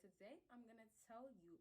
today I'm going to tell you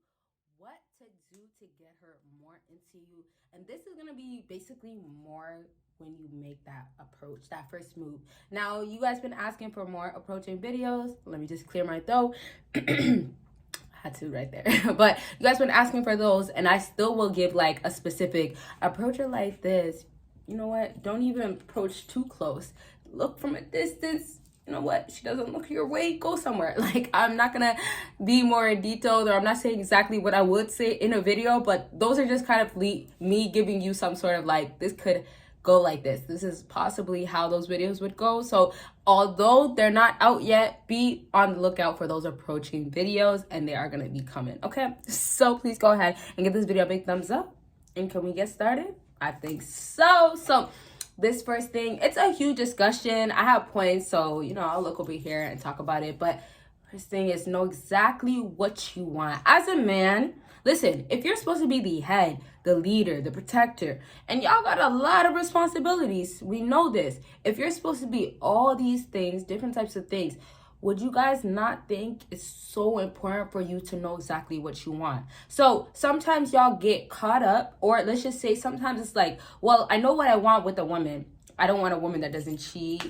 what to do to get her more into you. And this is going to be basically more when you make that approach, that first move. Now, you guys been asking for more approaching videos. Let me just clear my throat. Had to right there. But you guys been asking for those, and I still will give like a specific approach it like this. You know what? Don't even approach too close. Look from a distance. You know what? She doesn't look your way, go somewhere. Like, I'm not gonna be more detailed, or I'm not saying exactly what I would say in a video, but those are just kind of me giving you some sort of like, this could go like this. This is possibly how those videos would go. So although they're not out yet, be on the lookout for those approaching videos, and they are gonna be coming, okay? So please go ahead and give this video a big thumbs up. And can we get started? I think so. So this first thing, it's a huge discussion. I have points, so, you know, I'll look over here and talk about it. But first thing is, know exactly what you want. As a man, listen, if you're supposed to be the head, the leader, the protector, and y'all got a lot of responsibilities, we know this. If you're supposed to be all these things, different types of things, would you guys not think it's so important for you to know exactly what you want? So sometimes y'all get caught up, or let's just say sometimes it's like, well, I know what I want with a woman. I don't want a woman that doesn't cheat.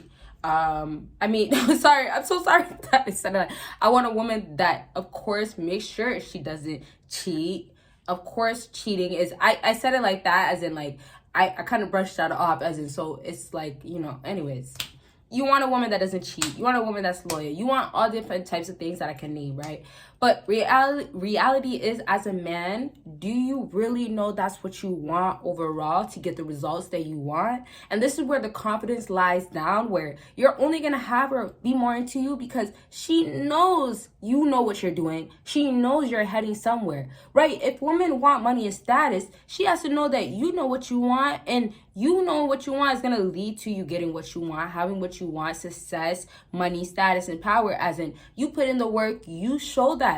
Sorry, I'm so sorry that I said that. I want a woman that, of course, makes sure she doesn't cheat. Of course, cheating is, I said it like that, as in like, I kind of brushed that off, as in, so it's like, you know, anyways. You want a woman that doesn't cheat. You want a woman that's loyal. You want all different types of things that I can name, right? But reality is, as a man, do you really know that's what you want overall to get the results that you want? And this is where the confidence lies down, where you're only going to have her be more into you because she knows you know what you're doing. She knows you're heading somewhere, right? If women want money and status, she has to know that you know what you want, and you know what you want is going to lead to you getting what you want, having what you want, success, money, status, and power. As in, you put in the work, you show that.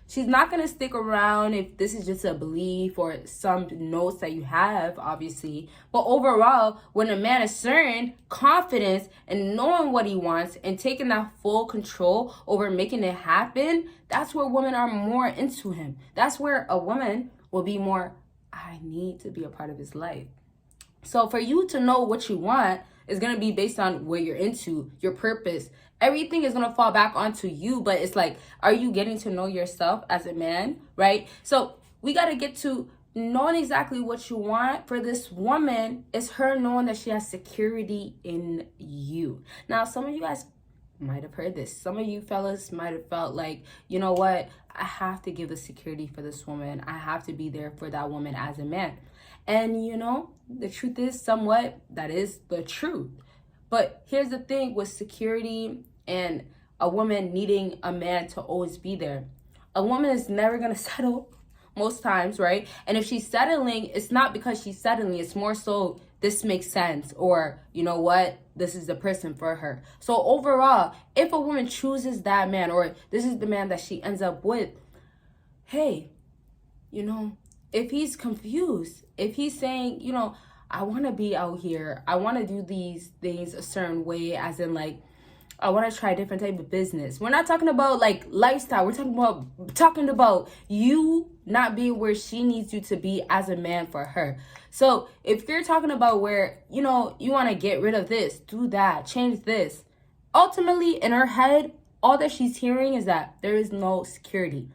She's not going to stick around if this is just a belief or some notes that you have, obviously. But overall, when a man is certain, confidence, and knowing what he wants and taking that full control over making it happen, that's where women are more into him. That's where a woman will be more, I need to be a part of his life. So for you to know what you want is going to be based on what you're into, your purpose. Everything is going to fall back onto you, but it's like, are you getting to know yourself as a man, right? So we got to get to knowing exactly what you want. For this woman, is her knowing that she has security in you. Now, some of you guys might have heard this. Some of you fellas might have felt like, you know what? I have to give the security for this woman. I have to be there for that woman as a man. And, you know, the truth is somewhat, that is the truth. But here's the thing with security and a woman needing a man to always be there. A woman is never going to settle most times, right? And if she's settling, it's not because she's settling. It's more so this makes sense, or, you know what, this is the person for her. So overall, if a woman chooses that man, or this is the man that she ends up with, hey, you know, if he's confused, if he's saying, you know, I want to be out here, I want to do these things a certain way, as in like, I want to try a different type of business. We're not talking about like lifestyle. We're talking about you not being where she needs you to be as a man for her. So if you're talking about where, you know, you want to get rid of this, do that, change this, ultimately in her head, all that she's hearing is that there is no security.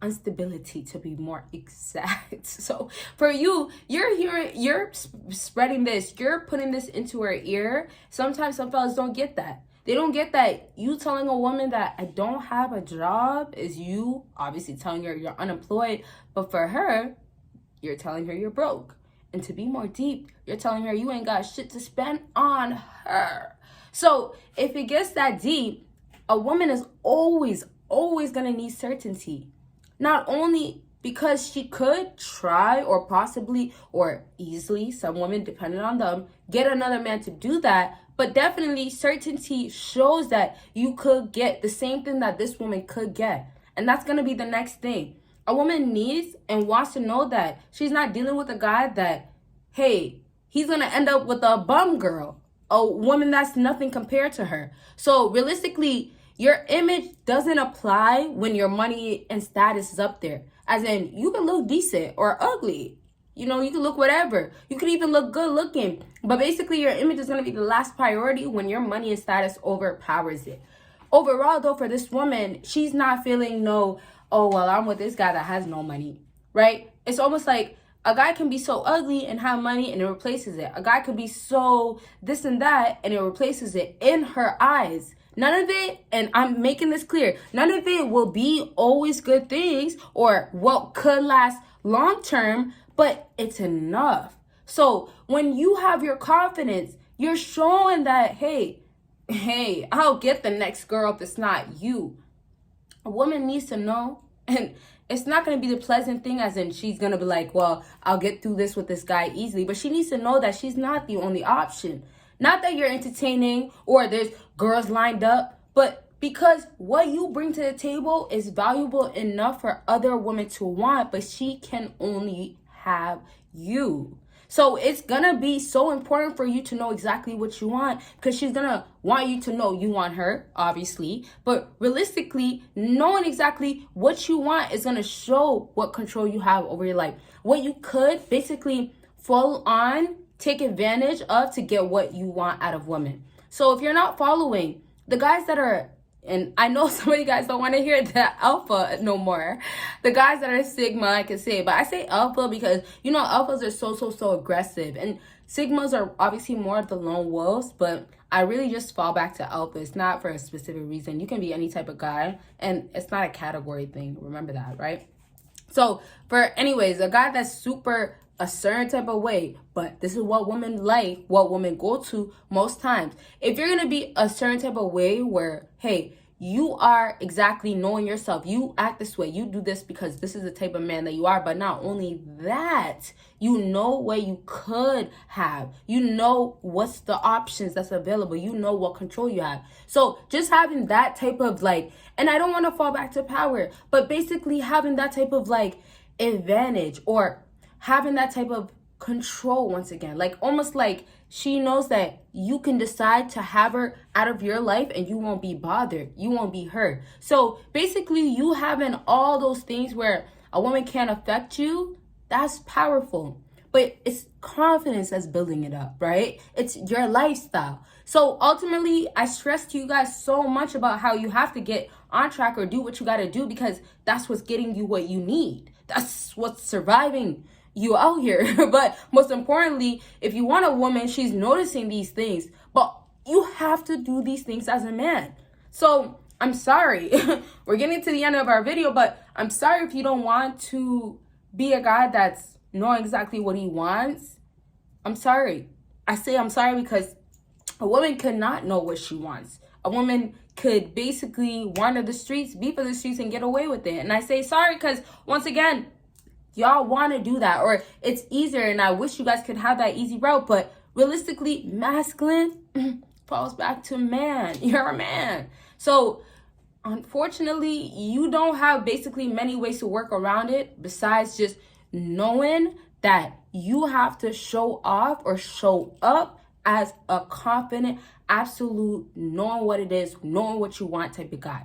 Instability, to be more exact. So for you, you're spreading this, you're putting this into her ear. Sometimes some fellas don't get that. They don't get that you telling a woman that I don't have a job is you obviously telling her you're unemployed, but for her, you're telling her you're broke. And to be more deep, you're telling her you ain't got shit to spend on her. So if it gets that deep, a woman is always gonna need certainty. Not only because she could try or possibly or easily, some women, depending on them, get another man to do that, but definitely certainty shows that you could get the same thing that this woman could get. And that's going to be the next thing. A woman needs and wants to know that she's not dealing with a guy that, hey, he's going to end up with a bum girl, a woman that's nothing compared to her. So realistically, Your image doesn't apply when your money and status is up there. As in, you can look decent or ugly. You know, you can look whatever. You can even look good looking. But basically, your image is going to be the last priority when your money and status overpowers it. Overall, though, for this woman, she's not feeling no, oh, well, I'm with this guy that has no money, right? It's almost like a guy can be so ugly and have money and it replaces it. A guy could be so this and that and it replaces it in her eyes. None of it, and I'm making this clear, none of it will be always good things or what could last long term, but it's enough. So when you have your confidence, you're showing that, hey, I'll get the next girl if it's not you. A woman needs to know, and it's not going to be the pleasant thing as in she's going to be like, well, I'll get through this with this guy easily. But she needs to know that she's not the only option. Not that you're entertaining or there's girls lined up, but because what you bring to the table is valuable enough for other women to want, but she can only have you. So it's going to be so important for you to know exactly what you want, because she's going to want you to know you want her, obviously. But realistically, knowing exactly what you want is going to show what control you have over your life. What you could basically fall on, take advantage of to get what you want out of women. So if you're not following the guys that are, and I know some of you guys don't want to hear the alpha no more. The guys that are sigma, I can say, but I say alpha because, you know, alphas are so aggressive. And sigmas are obviously more of the lone wolves, but I really just fall back to alpha. It's not for a specific reason. You can be any type of guy, and it's not a category thing. Remember that, right? So, anyways, a guy that's super a certain type of way, but this is what women like, what women go to most times. If you're going to be a certain type of way where, hey, you are exactly knowing yourself, you act this way, you do this because this is the type of man that you are, but not only that, you know what you could have, you know what's the options that's available, you know what control you have. So just having that type of like, and I don't want to fall back to power, but basically having that type of like advantage or having that type of control once again, like almost like she knows that you can decide to have her out of your life and you won't be bothered, you won't be hurt. So basically you having all those things where a woman can't affect you, that's powerful. But it's confidence that's building it up, right? It's your lifestyle. So ultimately, I stress to you guys so much about how you have to get on track or do what you got to do, because that's what's getting you what you need. That's what's surviving you out here. But most importantly, if you want a woman, she's noticing these things, but you have to do these things as a man. So I'm sorry, we're getting to the end of our video, but I'm sorry if you don't want to be a guy that's knowing exactly what he wants. I'm sorry. I say I'm sorry because a woman cannot know what she wants. A woman could basically wander the streets, be for the streets, and get away with it. And I say sorry because, once again, y'all want to do that, or it's easier, and I wish you guys could have that easy route, but realistically, masculine falls back to man. You're a man. So unfortunately, you don't have basically many ways to work around it besides just knowing that you have to show off or show up as a confident, absolute, knowing what it is, knowing what you want type of guy.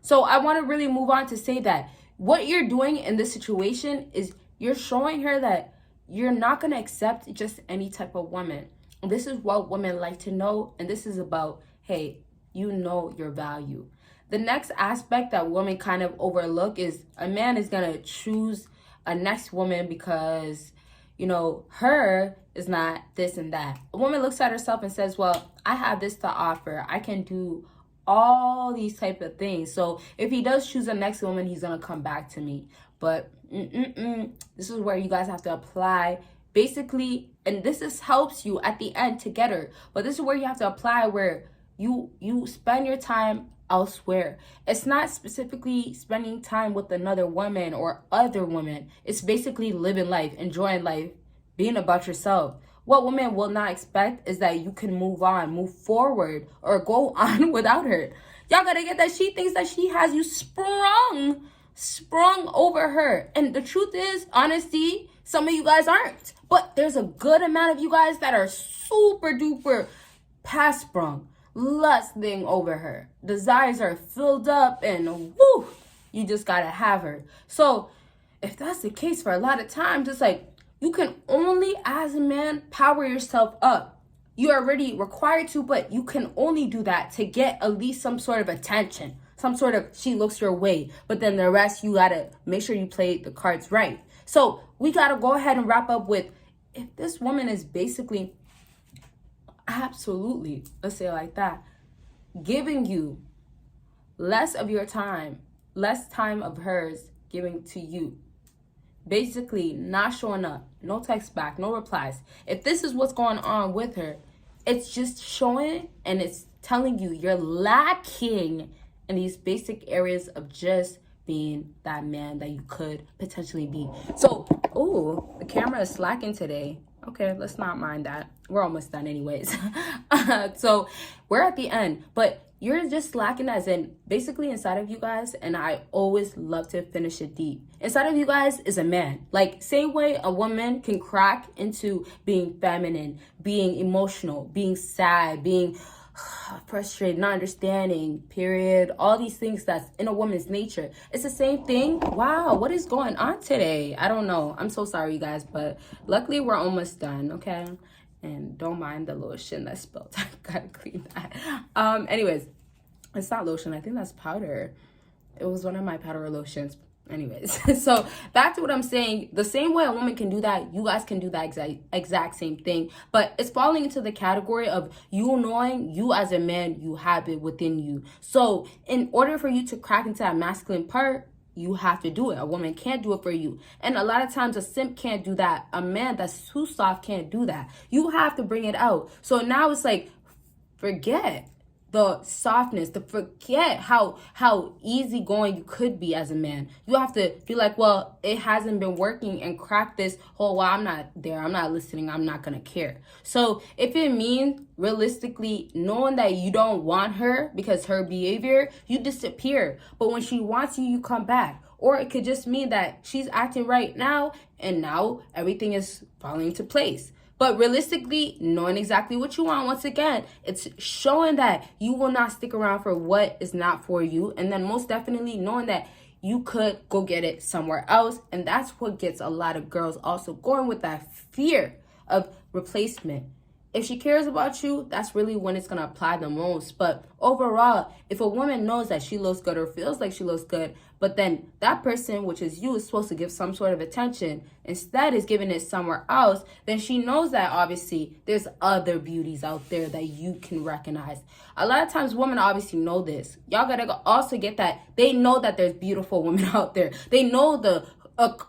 So I want to really move on to say that what you're doing in this situation is you're showing her that you're not going to accept just any type of woman. This is what women like to know, and this is about, hey, you know your value. The next aspect that women kind of overlook is a man is going to choose a next woman because, you know, her is not this and that. A woman looks at herself and says, well, I have this to offer. I can do all these type of things. So if he does choose a next woman, he's going to come back to me. But this is where you guys have to apply basically, and this helps you at the end to get her. But this is where you have to apply where you spend your time elsewhere. It's not specifically spending time with another woman or other women. It's basically living life, enjoying life, being about yourself. What women will not expect is that you can move on, move forward, or go on without her. Y'all gotta get that she thinks that she has you sprung over her. And the truth is, honesty, some of you guys aren't. But there's a good amount of you guys that are super duper past sprung. lusting over her. Desires are filled up and woo, you just gotta have her. So if that's the case, for a lot of times, it's like you can only, as a man, power yourself up. You're already required to, but you can only do that to get at least some sort of attention. Some sort of, she looks your way. But then the rest, you gotta make sure you play the cards right. So we gotta go ahead and wrap up with, if this woman is basically, absolutely, let's say it like that, giving you less of your time, less time of hers giving to you, basically not showing up, no text back, no replies. If this is what's going on with her, it's just showing and it's telling you you're lacking in these basic areas of just being that man that you could potentially be. So, oh, the camera is slacking today. Okay, let's not mind that. We're almost done anyways. So we're at the end, but you're just lacking as in basically inside of you guys, and I always love to finish it deep. Inside of you guys is a man. Like, same way a woman can crack into being feminine, being emotional, being sad, being frustrated, not understanding, period. All these things that's in a woman's nature. It's the same thing. Wow, what is going on today? I don't know. I'm so sorry, you guys, but luckily we're almost done, okay? And don't mind the lotion that spilled. I gotta clean that. Anyways, it's not lotion. I think that's powder. It was one of my powder lotions. Anyways, so back to what I'm saying. The same way a woman can do that, you guys can do that exact same thing. But it's falling into the category of you knowing you as a man, you have it within you. So in order for you to crack into that masculine part, you have to do it. A woman can't do it for you. And a lot of times a simp can't do that. A man that's too soft can't do that. You have to bring it out. So now it's like, forget the softness, to forget how easygoing you could be as a man. You have to be like, well, it hasn't been working, and crack this whole, well, I'm not there, I'm not listening, I'm not gonna care. So if it means realistically knowing that you don't want her because her behavior, you disappear. But when she wants you, you come back. Or it could just mean that she's acting right now, and now everything is falling into place. But realistically, knowing exactly what you want, once again, it's showing that you will not stick around for what is not for you. And then most definitely knowing that you could go get it somewhere else. And that's what gets a lot of girls also going with that fear of replacement. If she cares about you, that's really when it's going to apply the most. But overall, if a woman knows that she looks good or feels like she looks good, but then that person, which is you, is supposed to give some sort of attention, instead is giving it somewhere else, then she knows that obviously there's other beauties out there that you can recognize. A lot of times women obviously know this. Y'all got to also get that. They know that there's beautiful women out there. They know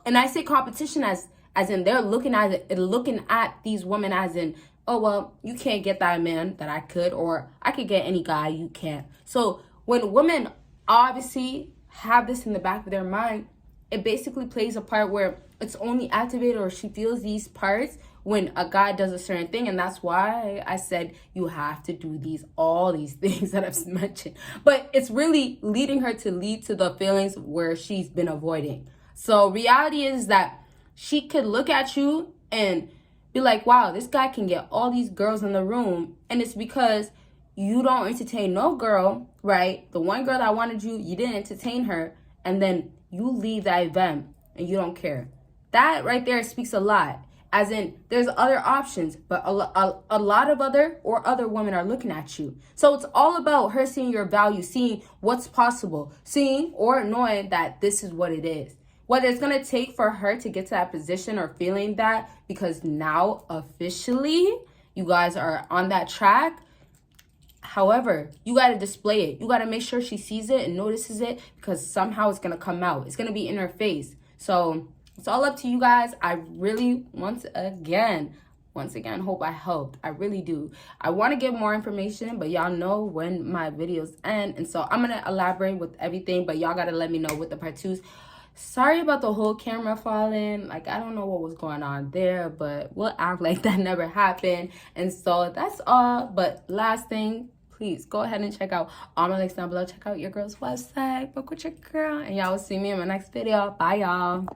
and I say competition as in they're looking at these women as in, oh, well, you can't get that man that I could, or I could get any guy, you can't. So when women obviously have this in the back of their mind, it basically plays a part where it's only activated, or she feels these parts when a guy does a certain thing. And that's why I said you have to do all these things that I've mentioned. But it's really leading her to lead to the feelings where she's been avoiding. So reality is that she could look at you and be like, wow, this guy can get all these girls in the room. And it's because you don't entertain no girl, right? The one girl that wanted you, you didn't entertain her. And then you leave that event and you don't care. That right there speaks a lot. As in, there's other options, but a lot of other women are looking at you. So it's all about her seeing your value, seeing what's possible, seeing or knowing that this is what it is. Whether it's going to take for her to get to that position or feeling that, because now officially you guys are on that track. However, you got to display it. You got to make sure she sees it and notices it, because somehow it's going to come out. It's going to be in her face. So it's all up to you guys. I really, once again, hope I helped. I really do. I want to give more information, but y'all know when my videos end. And so I'm going to elaborate with everything, but y'all got to let me know with the part 2s. Sorry about the whole camera falling. Like, I don't know what was going on there, but we'll act like that never happened. And so that's all. But last thing, please go ahead and check out all my links down below. Check out your girl's website. Book with your girl. And y'all will see me in my next video. Bye, y'all.